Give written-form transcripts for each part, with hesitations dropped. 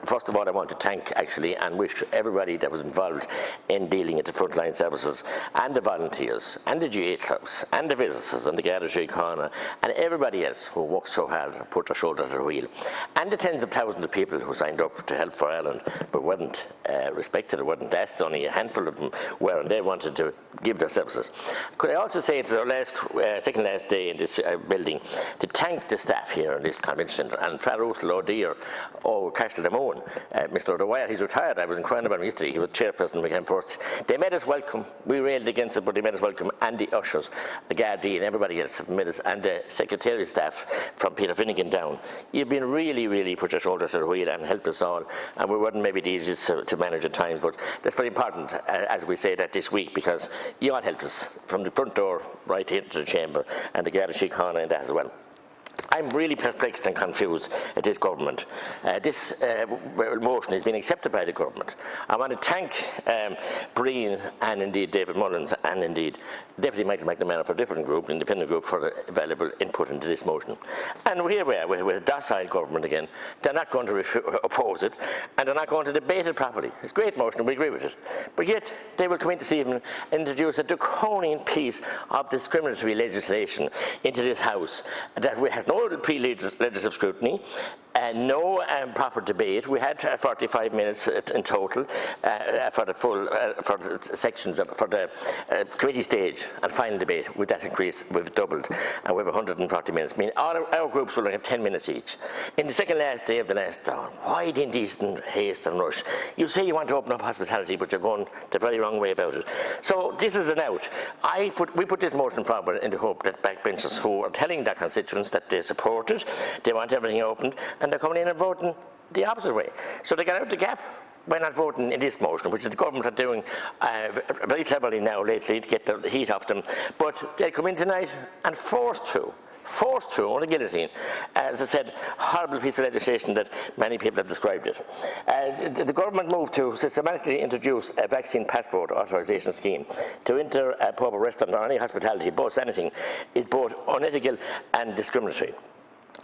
First of all, I want to thank actually and wish everybody that was involved in dealing at the frontline services and the volunteers and the GA clubs and the visitors and the Garda Síochána and everybody else who worked so hard and put their shoulder to the wheel, and the tens of thousands of people who signed up to help for Ireland but weren't respected or weren't asked. Only a handful of them were, and they wanted to give their services. Could I also say it's our second last day in this building to thank the staff here in this convention centre, and Farrell O'Dear, Cashel Damone, Mr. O'Dwyer, he's retired. I was inquiring about him yesterday. He was chairperson, we came first. They made us welcome. We railed against it, but they made us welcome, and the ushers, the Gardaí and everybody else have made us, and the secretariat staff from Peter Finnegan down. You've been really put your shoulder to the wheel and helped us all, and we weren't maybe the easiest to manage at times, but that's very important as we say that this week, because you all helped us from the front door right into the chamber, and the Garda Síochána and that as well. I'm really perplexed and confused at this government. This motion has been accepted by the government. I want to thank Breen and indeed David Mullins and indeed Deputy Michael McNamara for a different group, independent group, for the valuable input into this motion. And here we are with a docile government again. They're not going to oppose it, and they're not going to debate it properly. It's a great motion, we agree with it. But yet they will come in this evening and introduce a draconian piece of discriminatory legislation into this House that has no pre-legislative scrutiny, and no proper debate. We had 45 minutes in total for the full for the sections for the committee stage and final debate. With that increase, we've doubled, and we have 140 minutes. I mean, our groups will have 10 minutes each. In the second last day of the last hour, why the indecent haste and rush? You say you want to open up hospitality, but you're going the very wrong way about it. So this is an out. We put this motion forward in the hope that backbenchers who are telling their constituents that they support it, they want everything opened, and they're coming in and voting the opposite way. So they get out the gap by not voting in this motion, which the government are doing very cleverly now lately to get the heat off them. But they come in tonight and force through on a guillotine. As I said, horrible piece of legislation that many people have described it. The government moved to systematically introduce a vaccine passport authorisation scheme to enter a pub or restaurant or any hospitality, both anything, is both unethical and discriminatory.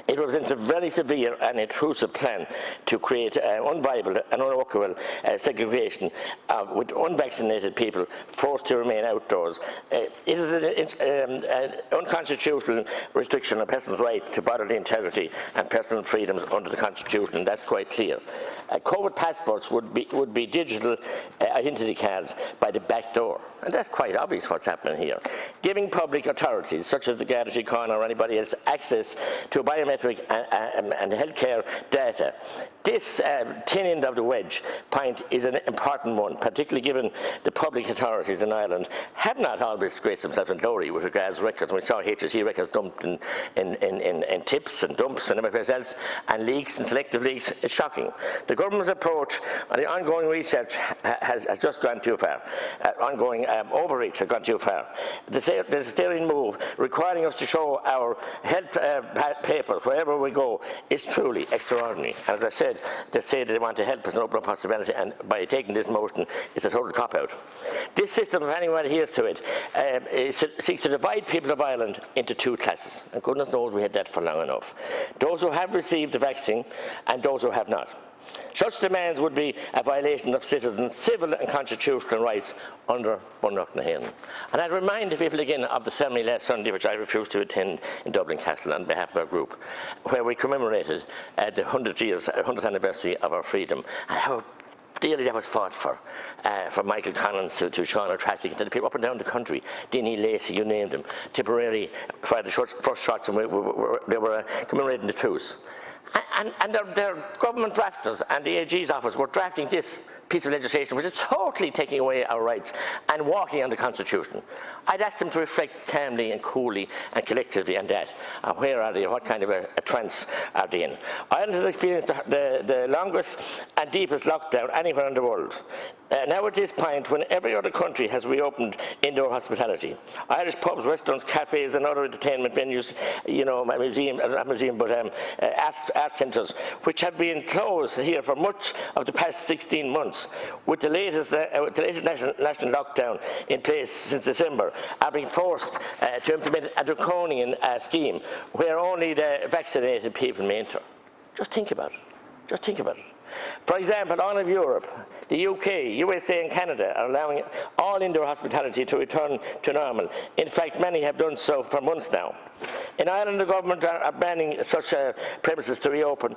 It represents a very severe and intrusive plan to create unviable and unworkable segregation with unvaccinated people forced to remain outdoors. It is an unconstitutional restriction on persons' right to bodily integrity and personal freedoms under the Constitution, and that's quite clear. COVID passports would be digital identity cards by the back door, and that's quite obvious what's happening here. Giving public authorities, such as the Garda Síochána or anybody else, access to biometric and healthcare data. This thin end of the wedge point is an important one, particularly given the public authorities in Ireland have not always disgraced themselves in glory with regards to records. We saw HSE records dumped in tips and dumps and everything else, and leaks and selective leaks. It's shocking. The government's approach and the ongoing research has just gone too far. Ongoing overreach has gone too far. The steering move requiring us to show our health papers wherever we go is truly extraordinary. As I said, they say they want to help us and open up possibility, and by taking this motion, it's a total cop-out. This system, if anyone adheres to it, seeks to divide people of Ireland into two classes. And goodness knows we had that for long enough. Those who have received the vaccine and those who have not. Such demands would be a violation of citizens' civil and constitutional rights under Bunreacht na Héireann. And I'd remind the people again of the ceremony last Sunday, which I refused to attend in Dublin Castle on behalf of our group, where we commemorated the 100th anniversary of our freedom, and how dearly that was fought for, from Michael Collins to Sean O'Tracy, to the people up and down the country, Dinny Lacey, you named them, Tipperary fired the first shots, and they were commemorating the truce. And their government drafters and the AG's office were drafting this piece of legislation, which is totally taking away our rights and walking on the Constitution. I'd ask them to reflect calmly and coolly and collectively on that. And where are they? What kind of a trance are they in? Ireland has experienced the longest and deepest lockdown anywhere in the world. Now at this point, when every other country has reopened indoor hospitality, Irish pubs, restaurants, cafes and other entertainment venues, art centres, which have been closed here for much of the past 16 months, with the latest national lockdown in place since December, are being forced to implement a draconian scheme where only the vaccinated people may enter. Just think about it. Just think about it. For example, all of Europe, the UK, USA and Canada are allowing all indoor hospitality to return to normal. In fact, many have done so for months now. In Ireland, the government are banning such premises to reopen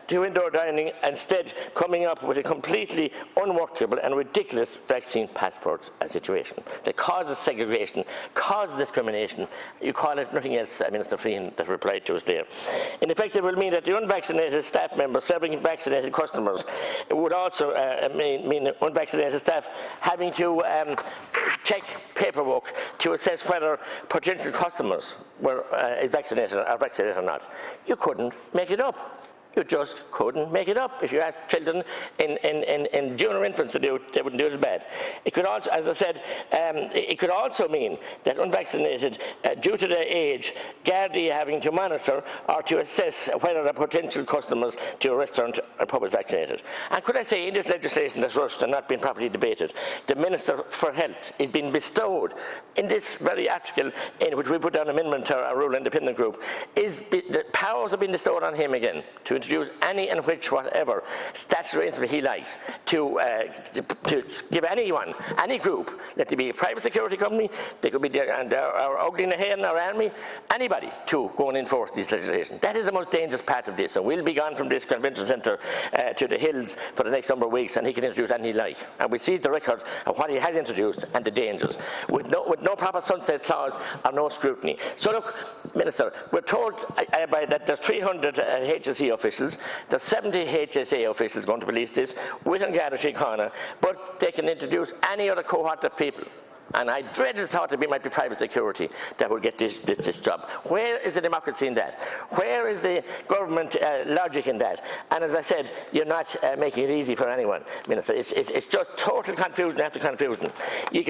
to indoor dining, instead coming up with a completely unworkable and ridiculous vaccine passport situation that causes segregation, causes discrimination. You call it nothing else, Minister Freehan, that replied to us there. In effect, it will mean that the unvaccinated staff members serving vaccinated customers would also mean unvaccinated staff having to check paperwork to assess whether potential customers were vaccinated or not. You couldn't make it up. You just couldn't make it up. If you asked children in junior infants to do it, they wouldn't do it as bad. It could also, as I said, it could also mean that unvaccinated, due to their age, Gardaí having to monitor or to assess whether the potential customers to a restaurant are public vaccinated. And could I say, in this legislation that's rushed and not been properly debated, the Minister for Health is being bestowed in this very article in which we put down an amendment to our rural independent group, the powers have been bestowed on him again to introduce any and which whatever statutory instrument he likes to give anyone, any group, let it be a private security company, they could be our ugly Nahan, our army, anybody, to go and enforce this legislation. That is the most dangerous part of this, and we'll be gone from this convention centre to the hills for the next number of weeks, and he can introduce any he likes. And we see the record of what he has introduced and the dangers, with no proper sunset clause or no scrutiny. So look, Minister, we're told that there's 300 HSE officials. There's 70 HSA officials going to release this within Garda Síochána, but they can introduce any other cohort of people. And I dreaded the thought that it might be private security that will get this job. Where is the democracy in that? Where is the government logic in that? And as I said, you're not making it easy for anyone, Minister. It's just total confusion after confusion. You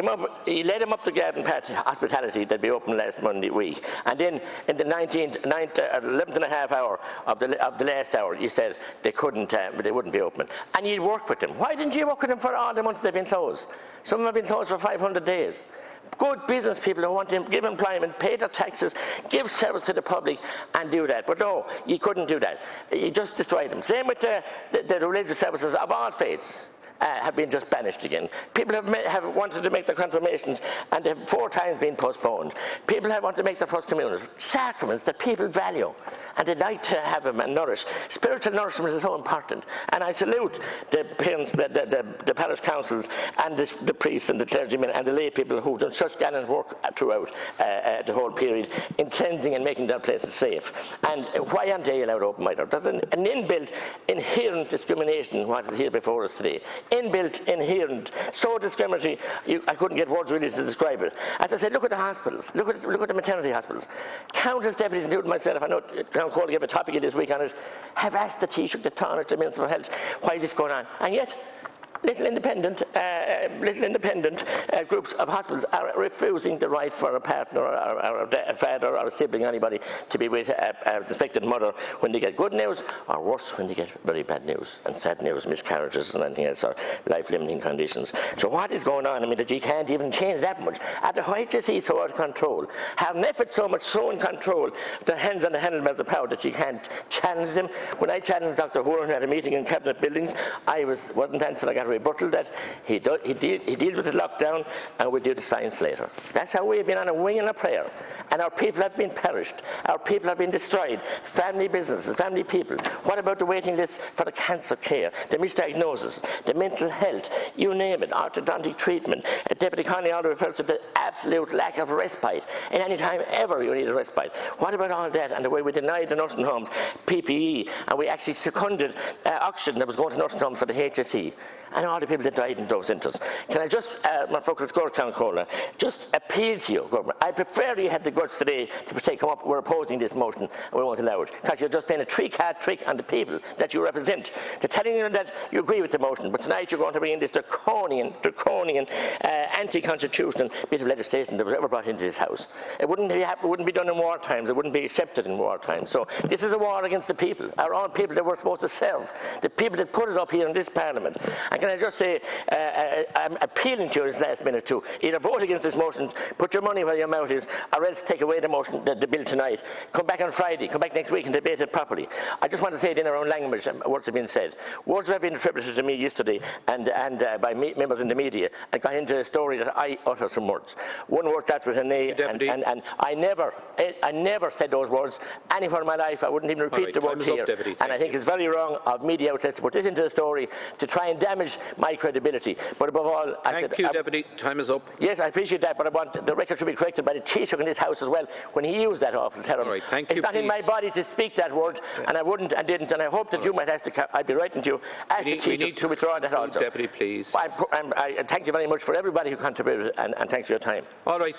led them up the garden path hospitality that be open last Monday week, and then in the 11th and a half hour of the last hour, you said they couldn't, they wouldn't be open. And you'd work with them. Why didn't you work with them for all the months they've been closed? Some of them have been closed for 500 days. Good business people who want to give employment, pay their taxes, give service to the public, and do that. But no, you couldn't do that. You just destroyed them. Same with the religious services of all faiths. Have been just banished again. People have wanted to make their confirmations, and they have 4 times been postponed. People have wanted to make their first communions, sacraments that people value, and they'd like to have them and nourish. Spiritual nourishment is so important, and I salute the parents, the parish councils, and the priests and the clergymen and the lay people who've done such gallant work throughout the whole period in cleansing and making their places safe. And why aren't they allowed open either? There's an inbuilt, inherent discrimination in what is here before us today. Inbuilt, inherent, so discriminatory, I couldn't get words really to describe it. As I said, look at the hospitals, look at the maternity hospitals. Countless deputies, including myself, I know Council Cole gave a topic this week on it, have asked the Taoiseach, the Tánaiste, the Minister for Health, why is this going on? And yet, little independent groups of hospitals are refusing the right for a partner or a father or a sibling, anybody, to be with a suspected mother when they get good news, or worse, when they get very bad news and sad news, miscarriages and anything else, or life-limiting conditions. So what is going on? I mean, that you can't even change that much. At the HSE so out of control, have NPHET so in control, the hands on the handlebars of power that you can't challenge them. When I challenged Dr. Horan at a meeting in Cabinet Buildings, I wasn't until I got rebuttal that he deals with the lockdown and we'll do the science later. That's how we've been on a wing and a prayer. And our people have been perished. Our people have been destroyed. Family businesses, family people. What about the waiting list for the cancer care, the misdiagnosis, the mental health, you name it, orthodontic treatment? Deputy Conley already refers to the absolute lack of respite. And any time ever you need a respite. What about all that and the way we denied the nursing homes PPE, and we actually seconded oxygen that was going to nursing homes for the HSE? And all the people that died in those centres. Can I just, my focus score, Council, just appeal to you, Government. I prefer you had the guts today to say, come up, we're opposing this motion and we won't allow it. Because you're just playing a 3-card trick on the people that you represent. They're telling you that you agree with the motion, but tonight you're going to bring in this draconian, anti-constitutional bit of legislation that was ever brought into this House. It wouldn't be done in war times. It wouldn't be accepted in war times. So this is a war against the people, our own people that we're supposed to serve, the people that put us up here in this Parliament. And can I just say, I'm appealing to you this last minute to either vote against this motion, put your money where your mouth is, or else take away the motion, the bill tonight. Come back on Friday, come back next week and debate it properly. I just want to say it in our own language, words have been said. Words have been attributed to me yesterday and by members in the media and got into a story that I utter some words. One word starts with an A, and I never said those words anywhere in my life. I wouldn't even repeat the word here. And I think it's very wrong of media outlets to put this into the story to try and damage my credibility. But above all, Thank you, Deputy. Time is up. Yes, I appreciate that, but I want the record to be corrected by the Taoiseach in this House as well when he used that awful term. All right, thank it's you, not in my body to speak that word, and I wouldn't and didn't, and I hope that you might ask I'd be writing to you, ask the Taoiseach to withdraw that also. Deputy, please. I thank you very much for everybody who contributed, and thanks for your time. All right.